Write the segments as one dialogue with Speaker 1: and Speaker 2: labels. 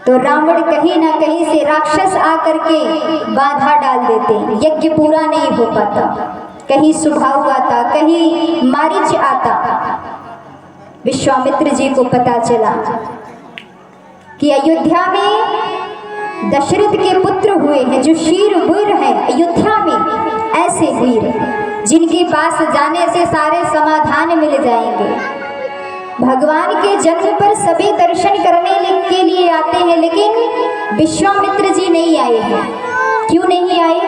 Speaker 1: तो रावण कहीं ना कहीं से राक्षस आकर के बाधा डाल देते, यज्ञ पूरा नहीं हो पाता। कहीं सुबाहु आता, कहीं मारीच आता। विश्वामित्र जी को पता चला कि अयोध्या में दशरथ के पुत्र हुए हैं जो शीर वीर हैं। अयोध्या में ऐसे वीर जिनके पास जाने से सारे समाधान मिल जाएंगे। भगवान के जन्म पर सभी दर्शन करने के लिए आते हैं, लेकिन विश्वामित्र जी नहीं आए हैं। क्यों नहीं आए?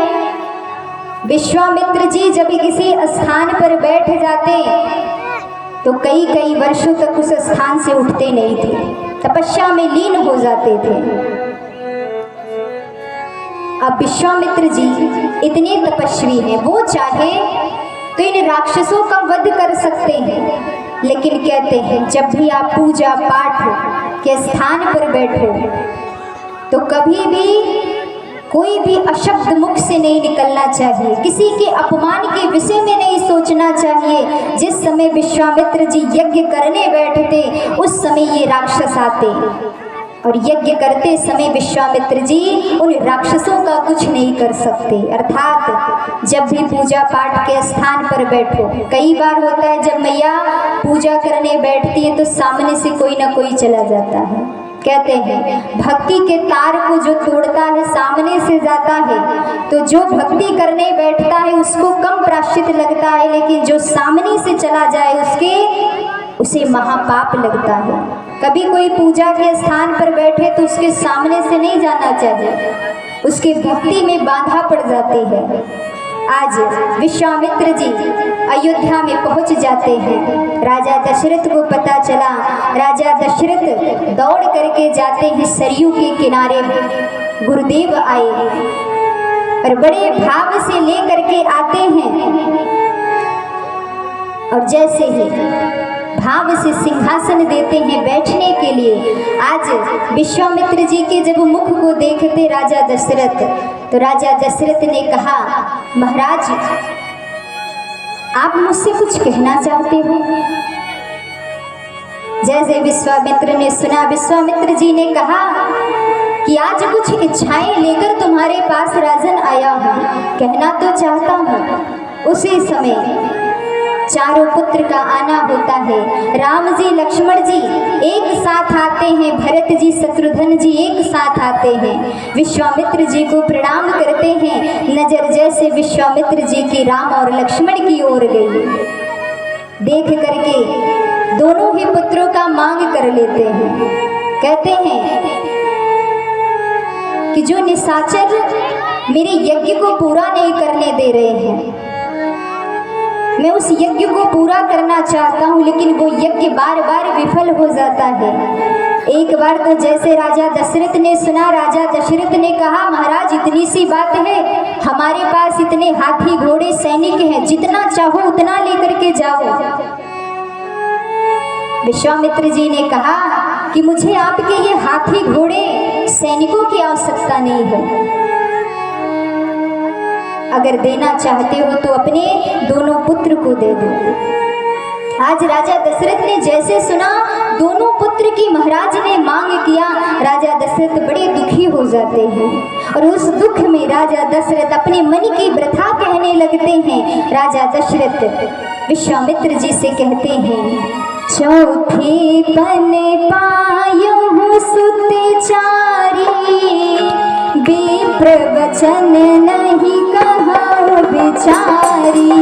Speaker 1: विश्वामित्र जी जब किसी स्थान पर बैठ जाते तो कई कई वर्षों तक उस स्थान से उठते नहीं थे, तपस्या में लीन हो जाते थे। अब विश्वामित्र जी इतने तपस्वी हैं, वो चाहे तो इन राक्षसों का वध कर सकते हैं, लेकिन कहते हैं जब भी आप पूजा पाठ के स्थान पर बैठो तो कभी भी कोई भी अशब्द मुख से नहीं निकलना चाहिए, किसी के अपमान के विषय में नहीं सोचना चाहिए। जिस समय विश्वामित्र जी यज्ञ करने बैठते उस समय ये राक्षस आते और यज्ञ करते समय विश्वामित्र जी उन राक्षसों का कुछ नहीं कर सकते। अर्थात जब भी पूजा पाठ के स्थान पर बैठो, कई बार होता है जब मैया पूजा करने बैठती है तो सामने से कोई ना कोई चला जाता है। कहते हैं भक्ति के तार को जो तोड़ता है सामने से जाता है, तो जो भक्ति करने बैठता है उसको कम प्रायश्चित लगता है, लेकिन जो सामने से चला जाए उसे महापाप लगता है। कभी कोई पूजा के स्थान पर बैठे तो उसके सामने से नहीं जाना चाहिए, उसके भक्ति में बाधा पड़ जाती है। आज विश्वामित्र जी अयोध्या में पहुंच जाते हैं। राजा दशरथ को पता चला, राजा दशरथ दौड़ करके जाते हैं सरयू के किनारे। गुरुदेव आए और बड़े भाव से ले करके आते हैं और जैसे ही भाव से सिंहासन देते हैं बैठने के लिए। आज विश्वामित्र जी के जब मुख को देखते राजा दशरथ, तो राजा दशरथ ने कहा, महाराज आप मुझसे कुछ कहना चाहते हो? जैसे विश्वामित्र ने सुना, विश्वामित्र जी ने कहा कि आज कुछ इच्छाएं लेकर तुम्हारे पास राजन आया हूं, कहना तो चाहता हूं। उसी समय चारों पुत्र का आना होता है। राम जी लक्ष्मण जी एक साथ आते हैं, भरत जी शत्रुघ्न जी एक साथ आते हैं, विश्वामित्र जी को प्रणाम करते हैं। नजर जैसे विश्वामित्र जी की राम और लक्ष्मण की ओर गई, देख करके दोनों ही पुत्रों का मांग कर लेते हैं। कहते हैं कि जो निशाचर मेरे यज्ञ को पूरा नहीं करने दे रहे हैं, मैं उस यज्ञ को पूरा करना चाहता हूँ, लेकिन वो यज्ञ बार बार विफल हो जाता है। एक बार तो जैसे राजा दशरथ ने सुना, राजा दशरथ ने कहा, महाराज इतनी सी बात है, हमारे पास इतने हाथी घोड़े सैनिक हैं, जितना चाहो उतना लेकर के जाओ। विश्वामित्र जी ने कहा कि मुझे आपके ये हाथी घोड़े सैनिकों की आवश्यकता नहीं है, अगर देना चाहते हो तो अपने दोनों पुत्र को दे दो। आज राजा दशरथ ने जैसे सुना दोनों पुत्र की महाराज ने मांग किया, राजा दशरथ बड़े दुखी हो जाते हैं और उस दुख में राजा दशरथ अपने मन की व्यथा कहने लगते हैं। राजा दशरथ विश्वामित्र जी से कहते हैं, चौथे पन पायो सुत चारी, विप्र वचन नहीं कहा बिचारी।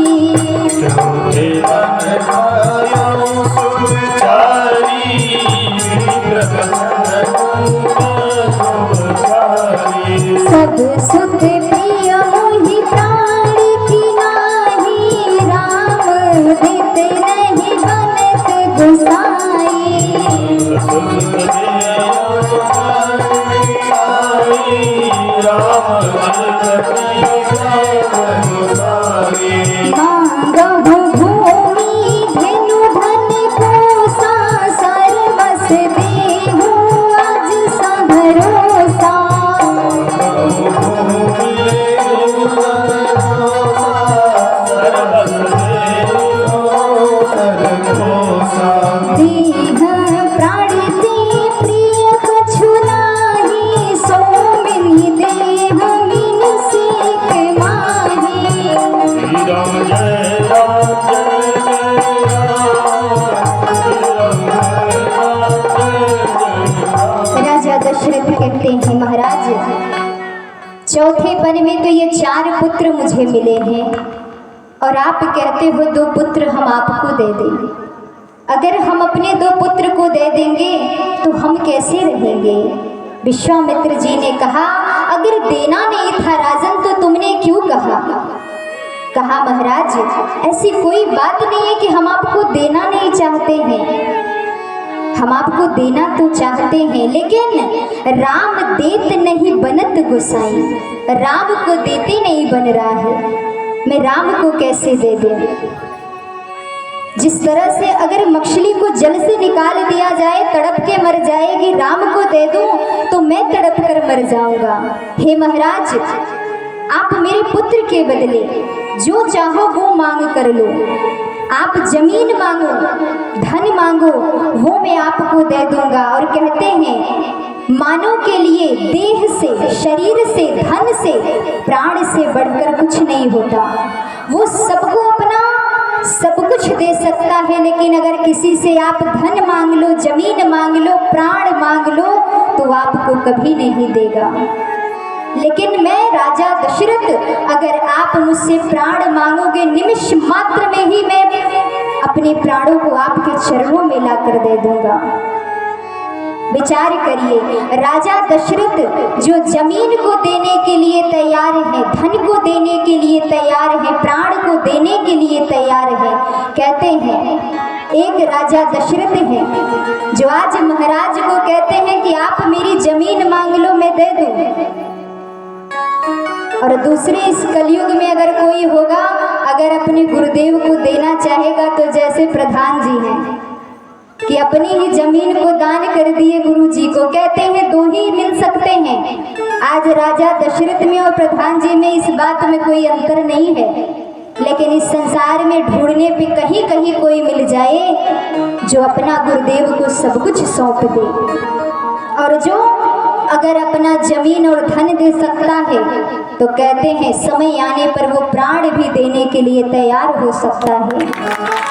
Speaker 2: चौथे पन पायो सुत चारी, विप्र वचन नहीं कहा बिचारी।
Speaker 1: सब सुत प्रिय मोहि प्राण की नाही, राम हित नहीं बनत गुसाई। मांगहु भूमि धेनु धन कोसा, सर्वस देहु आज संभरोसा। देह प्राण ते प्रिय कछु नाही, दशरथ कहते हैं महाराज, चौथे वन में तो ये 4 पुत्र मुझे मिले हैं और आप कहते हो 2 पुत्र हम आपको दे देंगे। अगर हम अपने 2 पुत्र को दे देंगे तो हम कैसे रहेंगे? विश्वामित्र जी ने कहा, अगर देना नहीं था राजन तो तुमने क्यों कहा? कहा महाराज, ऐसी कोई बात नहीं है कि हम आपको देना नहीं चाहते हैं, हम आपको देना तो चाहते हैं, लेकिन राम देत नहीं बनत गोसाई, राम को देते नहीं बन रहा है, मैं राम को कैसे दे दूं? जिस तरह से अगर मछली को जल से निकाल दिया जाए तड़प के मर जाएगी, राम को दे दूं तो मैं तड़प कर मर जाऊंगा। हे महाराज, आप मेरे पुत्र के बदले जो चाहो वो मांग कर लो, आप जमीन मांगो, धन मांगो, वो मैं आपको दे दूंगा। और कहते हैं मानव के लिए देह से, शरीर से, धन से, प्राण से बढ़कर कुछ नहीं होता। वो सबको अपना सब कुछ दे सकता है, लेकिन अगर किसी से आप धन मांग लो, जमीन मांग लो, प्राण मांग लो तो आपको कभी नहीं देगा। लेकिन मैं राजा दशरथ, अगर आप मुझसे प्राण मांगोगे, निमिष मात्र में ही मैं अपने प्राणों को आपके चरणों में लाकर दे दूंगा। विचार करिए, राजा दशरथ जो जमीन को देने के लिए तैयार है, धन को देने के लिए तैयार है, प्राण को देने के लिए तैयार है। कहते हैं एक राजा दशरथ है जो आज महाराज को कहते हैं कि आप मेरी जमीन मांग लो मैं दे दूं। और दूसरे इस कलयुग में अगर कोई होगा, अगर अपने गुरुदेव को देना चाहेगा तो जैसे प्रधान जी हैं कि अपनी ही जमीन को दान कर दिए गुरु जी को। कहते हैं 2 ही मिल सकते हैं। आज राजा दशरथ में और प्रधान जी में इस बात में कोई अंतर नहीं है, लेकिन इस संसार में ढूंढने पे कहीं कहीं कोई मिल जाए जो अपना गुरुदेव को सब कुछ सौंप दे, और जो अगर अपना जमीन और धन दे सकता है तो कहते हैं समय आने पर वो प्राण भी देने के लिए तैयार हो सकता है।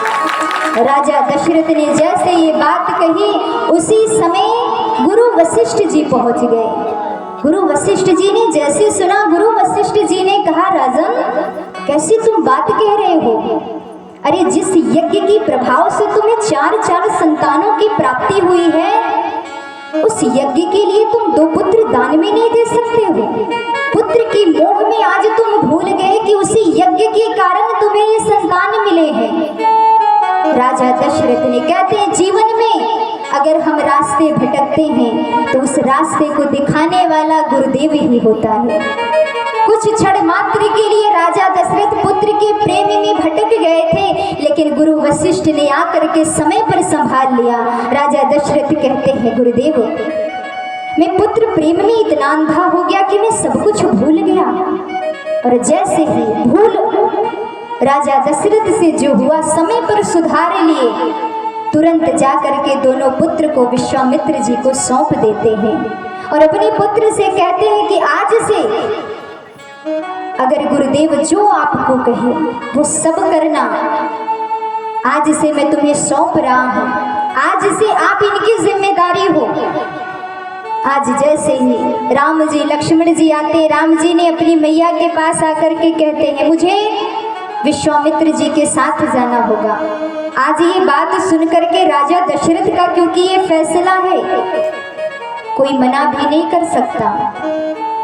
Speaker 1: राजा दशरथ ने जैसे ये बात कही, उसी समय गुरु वशिष्ठ जी पहुंच गए। गुरु वशिष्ठ जी ने जैसे सुना, गुरु वशिष्ठ जी ने कहा, राजन कैसी तुम बात कह रहे हो? अरे जिस यज्ञ की प्रभाव से तुम्हें 4 संतानों की प्राप्ति हुई है, उस यज्ञ के लिए तुम 2 पुत्र दान में नहीं दे सकते हो। पुत्र की मोह में आज तुम भूल गए कि उसी यज्ञ के कारण तुम्हें ये संतान मिले हैं। राजा दशरथ ने कहते हैं जीवन में अगर हम रास्ते भटकते हैं तो उस रास्ते को दिखाने वाला गुरुदेव ही होता है। कुछ क्षण मात्र के लिए राजा दशरथ पुत्र के प्रेम में भटक गए थे, लेकिन गुरु वशिष्ठ ने आकर के समय पर संभाल लिया। राजा दशरथ कहते हैं गुरुदेव, मैं पुत्र प्रेम में इतना अंधा हो गया कि मैं सब कुछ भूल गया। और जैसे ही भूल राजा दशरथ से जो हुआ, समय पर सुधार लिए, तुरंत जाकर के दोनों पुत्र को विश्वामित्र जी को सौंप देते हैं और अपने पुत्र से कहते हैं कि आज से अगर गुरुदेव जो आपको कहे वो सब करना। आज से मैं तुम्हें सौंप रहा हूं, आज से आप इनकी जिम्मेदारी हो। आज जैसे ही राम जी लक्ष्मण जी आते, राम जी ने अपनी मैया के पास आकर के कहते हैं मुझे विश्वामित्र जी के साथ जाना होगा। आज ये बात सुन करके राजा दशरथ का, क्योंकि ये फैसला है, कोई मना भी नहीं कर सकता,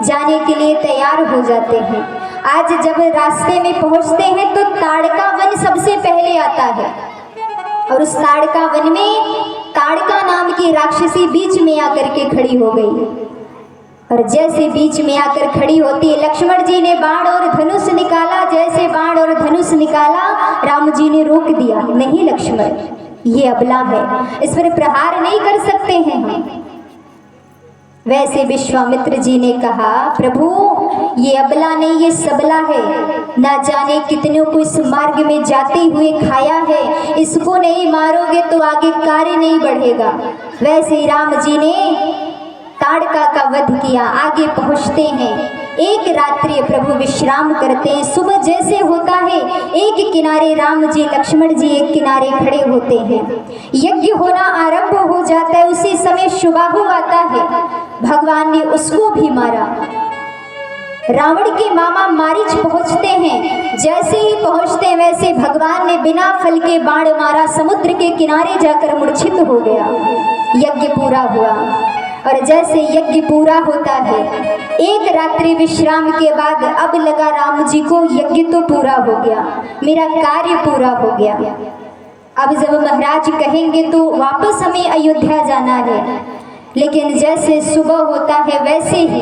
Speaker 1: जाने के लिए तैयार हो जाते हैं। आज जब रास्ते में पहुंचते हैं तो ताड़का वन सबसे पहले आता है और उस ताड़का वन में ताड़का नाम की राक्षसी बीच में आकर के खड़ी हो गई। और जैसे बीच में आकर खड़ी होती है, लक्ष्मण जी ने बाण और धनुष निकाला। जैसे बाण और धनुष निकाला, राम जी ने रोक दिया, नहीं लक्ष्मण, ये अबला है, इस पर प्रहार नहीं कर सकते हैं हम। वैसे विश्वामित्र जी ने कहा, प्रभु ये अबला नहीं, ये सबला है, ना जाने कितनों को इस मार्ग में जाते हुए खाया है, इसको नहीं मारोगे तो आगे कार्य नहीं बढ़ेगा। वैसे ही राम जी ने ताड़का का वध किया। आगे पहुंचते हैं, एक रात्रि प्रभु विश्राम करते हैं। सुबह जैसे होता है, एक किनारे राम जी लक्ष्मण जी एक किनारे खड़े होते हैं। यज्ञ होना आरंभ हो जाता है। उसी समय शुभाहु आता है। भगवान ने उसको भी मारा। रावण के मामा मारीच पहुंचते हैं, जैसे ही पहुंचते हैं वैसे भगवान ने बिना फल के बाण मारा, समुद्र के किनारे जाकर मूर्छित हो गया। यज्ञ पूरा हुआ और जैसे यज्ञ पूरा होता है, एक रात्रि विश्राम के बाद अब लगा राम जी को यज्ञ तो पूरा हो गया, मेरा कार्य पूरा हो गया। अब जब महाराज कहेंगे तो वापस हमें अयोध्या जाना है। लेकिन जैसे सुबह होता है वैसे ही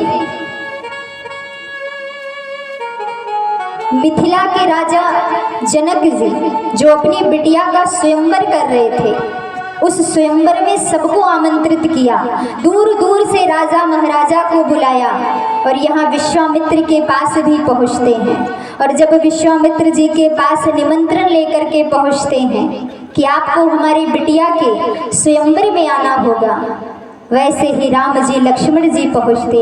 Speaker 1: मिथिला के राजा जनक जी जो अपनी बिटिया का स्वयंवर कर रहे थे, उस स्वयंवर में सबको आमंत्रित किया, दूर दूर से राजा महाराजा को बुलाया और यहाँ विश्वामित्र के पास भी पहुँचते हैं। और जब विश्वामित्र जी के पास निमंत्रण लेकर के पहुँचते हैं कि आपको हमारी बिटिया के स्वयंवर में आना होगा, वैसे ही राम जी लक्ष्मण जी पहुँचते।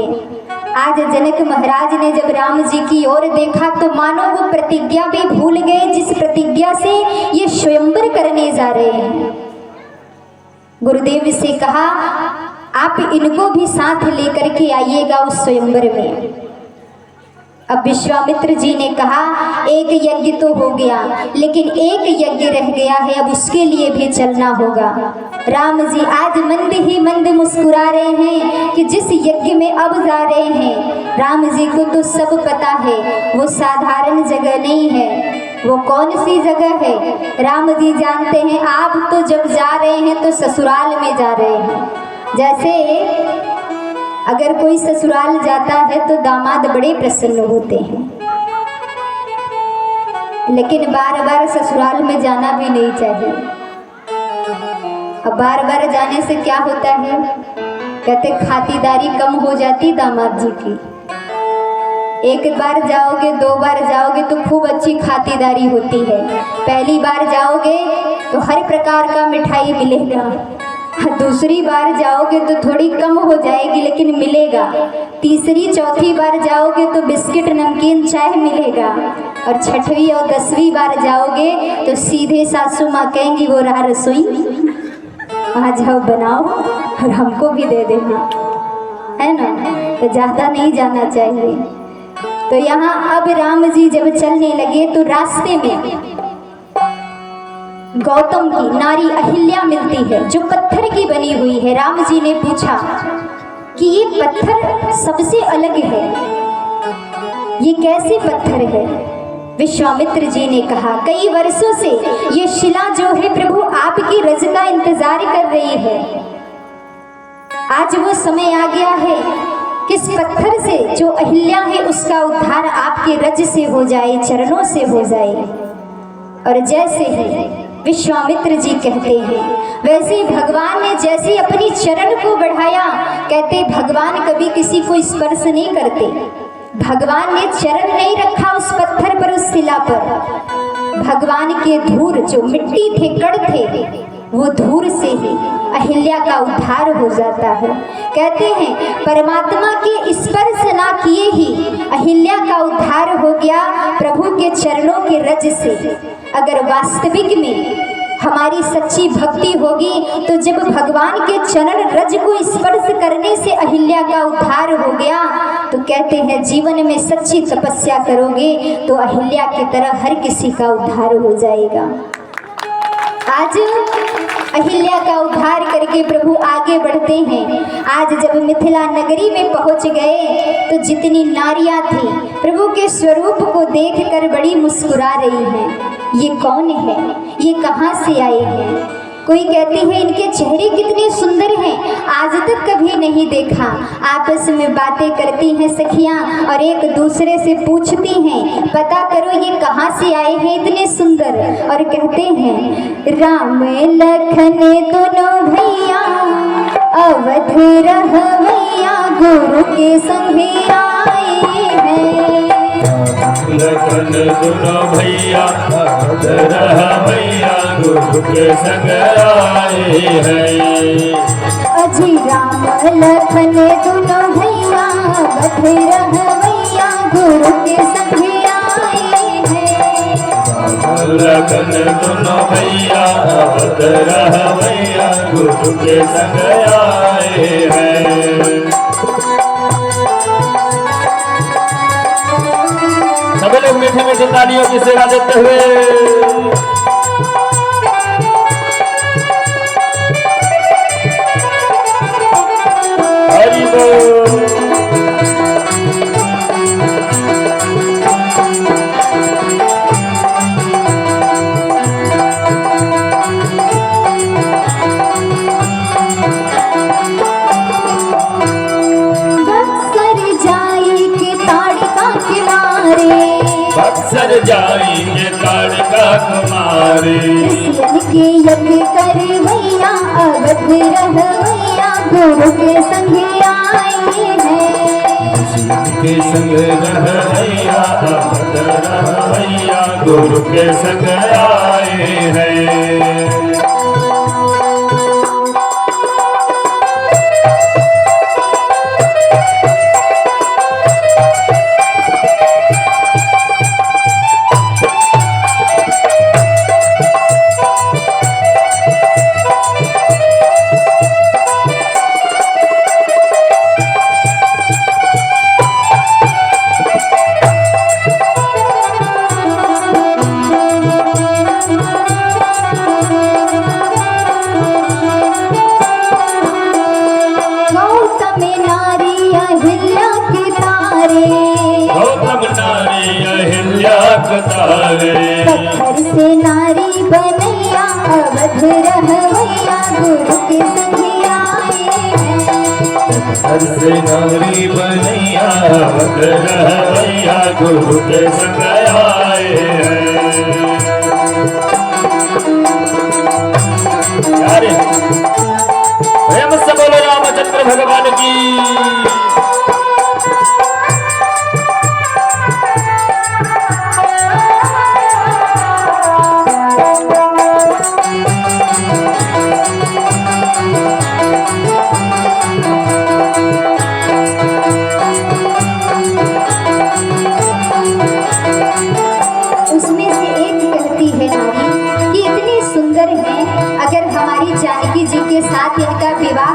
Speaker 1: आज जनक महाराज ने जब राम जी की ओर देखा तो मानो वो प्रतिज्ञा भी भूल गए जिस प्रतिज्ञा से ये स्वयंवर करने जा रहे हैं। गुरुदेव से कहा आप इनको भी साथ लेकर के आइएगा उस स्वयंवर में। अब विश्वामित्र जी ने कहा एक यज्ञ तो हो गया, लेकिन एक यज्ञ रह गया है, अब उसके लिए भी चलना होगा। राम जी आज मंद ही मंद मुस्कुरा रहे हैं कि जिस यज्ञ में अब जा रहे हैं, राम जी को तो सब पता है वो साधारण जगह नहीं है। वो कौन सी जगह है राम जी जानते हैं। आप तो जब जा रहे हैं तो ससुराल में जा रहे हैं। जैसे अगर कोई ससुराल जाता है तो दामाद बड़े प्रसन्न होते हैं, लेकिन बार बार ससुराल में जाना भी नहीं चाहिए। अब बार बार जाने से क्या होता है, कहते खातिरदारी कम हो जाती दामाद जी की। एक बार जाओगे, दो बार जाओगे तो खूब अच्छी खातिरदारी होती है। पहली बार जाओगे तो हर प्रकार का मिठाई मिलेगा, दूसरी बार जाओगे तो थोड़ी कम हो जाएगी लेकिन मिलेगा, तीसरी चौथी बार जाओगे तो बिस्किट नमकीन चाय मिलेगा, और छठवीं और 10वीं बार जाओगे तो सीधे सासू माँ कहेंगी वो रहा रसोई, आ जाओ बनाओ और हमको भी दे देना, है ना। तो ज़्यादा नहीं जाना चाहिए। तो यहाँ अब राम जी जब चलने लगे तो रास्ते में गौतम की नारी अहिल्या मिलती है जो पत्थर की बनी हुई है। राम जी ने पूछा कि ये पत्थर सबसे अलग है, ये कैसे पत्थर है। विश्वामित्र जी ने कहा कई वर्षों से ये शिला जो है प्रभु आपकी रज का इंतजार कर रही है। आज वो समय आ गया है किस पत्थर से जो अहिल्या है उसका उद्धार आपके रज से हो जाए, चरणों से हो जाए। और जैसे ही विश्वामित्र जी कहते हैं वैसे ही भगवान ने जैसे अपनी चरण को बढ़ाया, कहते भगवान कभी किसी को स्पर्श नहीं करते। भगवान ने चरण नहीं रखा उस पत्थर पर, उस शिला पर। भगवान के धूर जो मिट्टी थे, कण थे, वो धूर से ही अहिल्या का उद्धार हो जाता है। कहते हैं परमात्मा के स्पर्श ना किए ही अहिल्या का उद्धार हो गया प्रभु के चरणों के रज से। अगर वास्तविक में हमारी सच्ची भक्ति होगी तो जब भगवान के चरण रज को स्पर्श करने से अहिल्या का उद्धार हो गया, तो कहते हैं जीवन में सच्ची तपस्या करोगे तो अहिल्या की तरह हर किसी का उद्धार हो जाएगा। आज अहिल्या का उद्धार करके प्रभु आगे बढ़ते हैं। आज जब मिथिला नगरी में पहुंच गए तो जितनी नारियां थी प्रभु के स्वरूप को देखकर बड़ी मुस्कुरा रही हैं। ये कौन है, ये कहाँ से आए हैं। कोई कहती है इनके चेहरे कितने सुंदर हैं, आज तक कभी नहीं देखा। आपस में बातें करती हैं सखियां और एक दूसरे से पूछती हैं पता करो ये कहाँ से आए हैं इतने सुंदर। और कहते हैं राम लखन दोनों भैया अवध रहवैया गुरु के संग आए हैं।
Speaker 2: लखन दोनों भैया अवध रहवैया गुरु के संग आए हैं।
Speaker 1: अजी राम लखन दोनों भैया अवध रहवैया गुरु के संग आए हैं।
Speaker 2: लखन दोनों भैया अवध रहवैया गुरु के संग आए हैं। मीठे मीठे तालियों की सेवा देते हुए हरि बोल। बक्सर जाएंगे ताड़का कुमारी
Speaker 1: के यज्ञ करवैया अवध रहवैया गुरु के संग आए हैं
Speaker 2: के संग रहवैया अवध रहवैया गुरु के संग आए हैं।
Speaker 1: पत्थर से नारी बनैया अवध रहवैया गुरु के संग आए
Speaker 2: पत्थर से नारी बनैया अवध रहवैया गुरु के संग आए हैं। प्रेम से बोलो रामचंद्र भगवान की।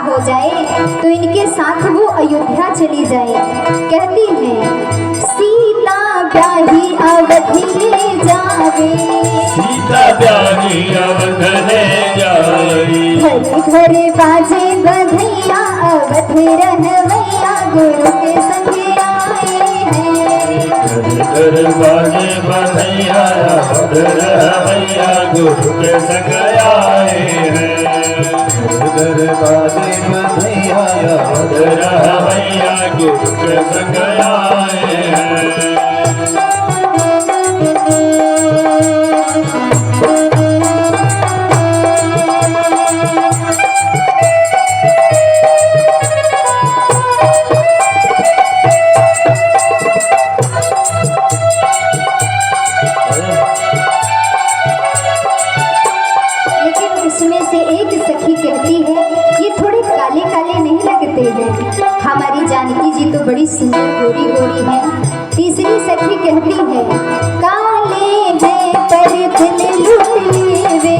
Speaker 1: हो जाए तो इनके साथ वो अयोध्या चली जाए। कहती है सीता ब्याही अवध ले जावे
Speaker 2: सीता ब्याही अवध ले जावे
Speaker 1: घर घर बाजे बधैया अवध रहवैया गुरु के संग आए हैं
Speaker 2: घर घर बाजे बधैया अवध रहवैया गुरु के संग आए हैं। घर बाजे बधैया अवध रहवैया गुरु के संग आए हैं।
Speaker 1: हमारी जानकी जी तो बड़ी सुंदर गोरी गोरी है। तीसरी सखी कहती है काले हैं पर दिल लूट लेवे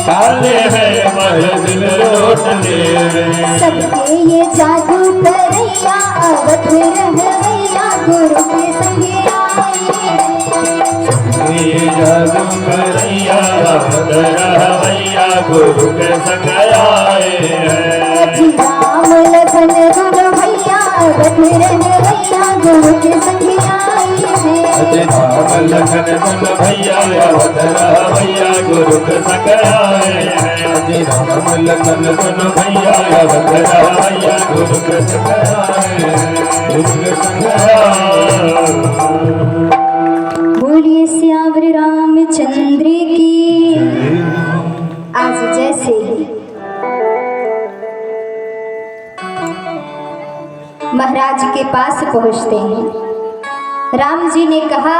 Speaker 2: काले हैं पर दिल लूट लेवे
Speaker 1: सबके ये जादू करैया अवध रहवैया गुरु के संग आए
Speaker 2: ये जादू करैया अवध रहवैया गुरु के संग आए हैं।
Speaker 1: राम लखन दोनों भैया अवध रहवैया गुरु के संग आए हैं
Speaker 2: राम लखन दोनों भैया अवध रहवैया गुरु के संग आए हैं। राम लखन दोनों भैया अवध रहवैया गुरु के संग आए हैं। गुरु के संग आए।
Speaker 1: बोलिए श्यावर रामचंद्र की। आज जैसे ही महाराज के पास पहुंचते हैं राम जी ने कहा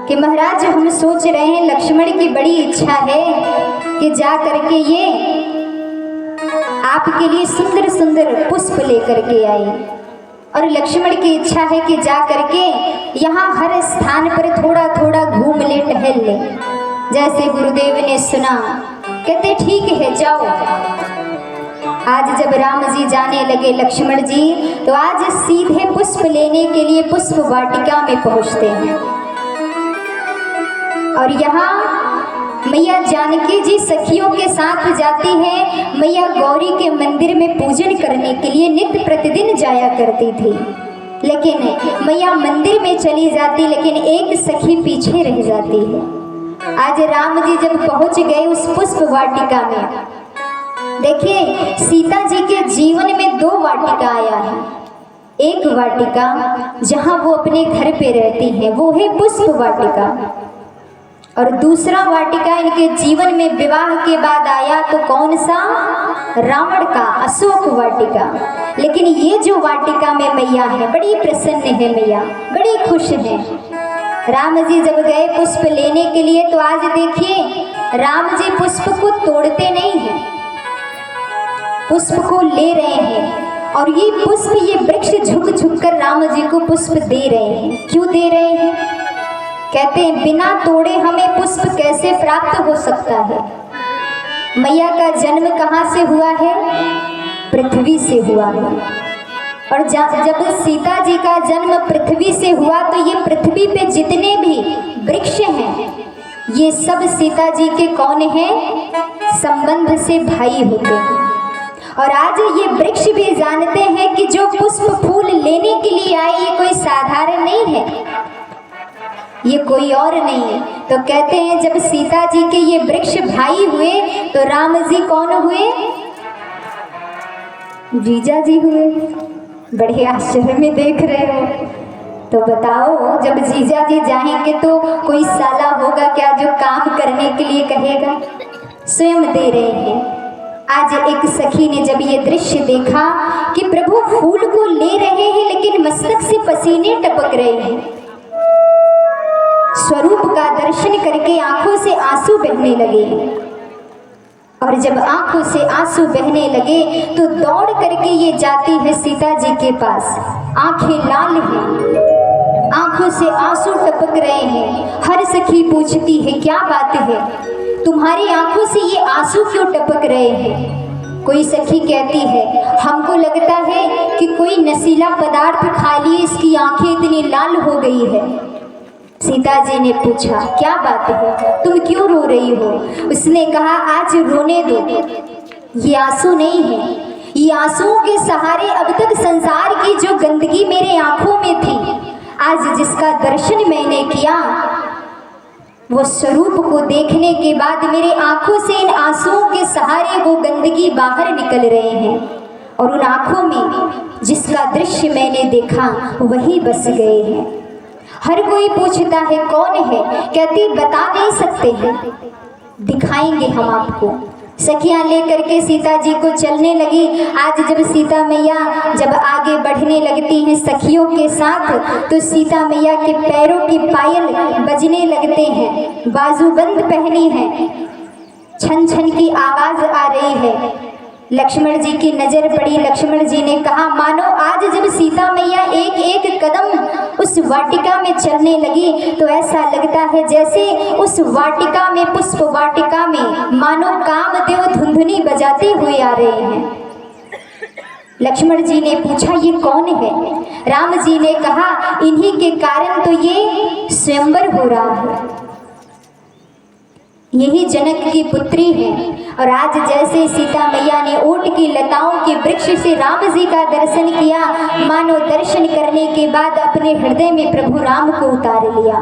Speaker 1: कि महाराज हम सोच रहे हैं लक्ष्मण की बड़ी इच्छा है कि जा करके ये आपके लिए सुंदर सुंदर पुष्प लेकर के आए और लक्ष्मण की इच्छा है कि जा करके यहाँ हर स्थान पर थोड़ा थोड़ा घूम ले टहल ले। जैसे गुरुदेव ने सुना कहते ठीक है जाओ। आज जब राम जी जाने लगे लक्ष्मण जी, तो आज सीधे पुष्प लेने के लिए पुष्प वाटिका में पहुंचते हैं। और यहाँ मैया जानकी जी सखियों के साथ जाती हैं। मैया गौरी के मंदिर में पूजन करने के लिए नित्य प्रतिदिन जाया करती थी, लेकिन मैया मंदिर में चली जाती, लेकिन एक सखी पीछे रह जाती है। आज राम जी जब पहुंच गए उस पुष्प वाटिका में, देखिए सीता जी के जीवन में 2 वाटिका आया है। एक वाटिका जहां वो अपने घर पे रहती हैं, वो है पुष्प वाटिका, और दूसरा वाटिका इनके जीवन में विवाह के बाद आया तो कौन सा, रावण का अशोक वाटिका। लेकिन ये जो वाटिका में मैया है बड़ी प्रसन्न है, मैया बड़ी खुश है। राम जी जब गए पुष्प लेने के लिए, तो आज देखिए राम जी पुष्प को तोड़ते नहीं हैं, पुष्प को ले रहे हैं। और ये पुष्प, ये वृक्ष झुक झुक कर राम जी को पुष्प दे रहे हैं। क्यों दे रहे हैं? कहते हैं बिना तोड़े हमें पुष्प कैसे प्राप्त हो सकता है। मैया का जन्म कहाँ से हुआ है? पृथ्वी से हुआ है। और जब सीता जी का जन्म पृथ्वी से हुआ, तो ये पृथ्वी पे जितने भी वृक्ष हैं, ये सब सीता जी के कौन हैं? संबंध से भाई होते हैं। और आज ये वृक्ष भी जानते हैं कि जो पुष्प फूल लेने के लिए आए, ये कोई साधारण नहीं है, ये कोई और नहीं है। तो कहते हैं जब सीता जी के ये वृक्ष भाई हुए, तो राम जी कौन हुए? जीजा जी हुए। बड़े आश्चर्य में देख रहे हो। तो बताओ, जब जीजा जी जाएंगे तो कोई साला होगा क्या जो काम करने के लिए कहेगा? स्वयं दे रहे हैं। आज एक सखी ने जब ये दृश्य देखा कि प्रभु फूल को ले रहे हैं, लेकिन मस्तक से पसीने टपक रहे हैं, स्वरूप का दर्शन करके आंखों से आंसू बहने लगे। और जब आंखों से आंसू बहने लगे, तो दौड़ करके ये जाती है सीता जी के पास। आंखें लाल हैं, आंखों से आंसू टपक रहे हैं। हर सखी पूछती है क्या बात है, तुम्हारी आंखों से ये आंसू क्यों टपक रहे हैं? कोई सखी कहती है हमको लगता है कि कोई नशीला पदार्थ खा लिए इसकी आंखें इतनी लाल हो गई है। सीता जी ने पूछा क्या बात है, तुम क्यों रो रही हो? उसने कहा आज रोने दो, ये आंसू नहीं है, ये आंसुओं के सहारे अब तक संसार की जो गंदगी मेरे आंखों में थी, आज जिसका दर्शन मैंने किया, वो स्वरूप को देखने के बाद मेरे आंखों से इन आंसुओं के सहारे वो गंदगी बाहर निकल रहे हैं। और उन आंखों में जिसका दृश्य मैंने देखा वही बस गए हैं। हर कोई पूछता है कौन है, कहती बता नहीं सकते हैं, दिखाएंगे हम आपको। सखियां लेकर के सीता जी को चलने लगी। आज जब सीता मैया जब आगे बढ़ने लगती हैं सखियों के साथ, तो सीता मैया के पैरों की पायल बजने लगते हैं, बाजूबंद पहनी है, छन छन की आवाज आ रही है। लक्ष्मण जी की नजर पड़ी। लक्ष्मण जी ने कहा मानो आज जब सीता मैया एक एक कदम उस वाटिका में चलने लगी, तो ऐसा लगता है जैसे उस वाटिका में, पुष्प वाटिका में मानो कामदेव धुंधुनी बजाते हुए आ रहे हैं। लक्ष्मण जी ने पूछा ये कौन है? राम जी ने कहा इन्हीं के कारण तो ये स्वयंवर हो रहा है, यही जनक की पुत्री है। और आज जैसे सीता मैया ने ऊंट की लताओं के वृक्ष से राम जी का दर्शन किया, मानो दर्शन करने के बाद अपने हृदय में प्रभु राम को उतार लिया।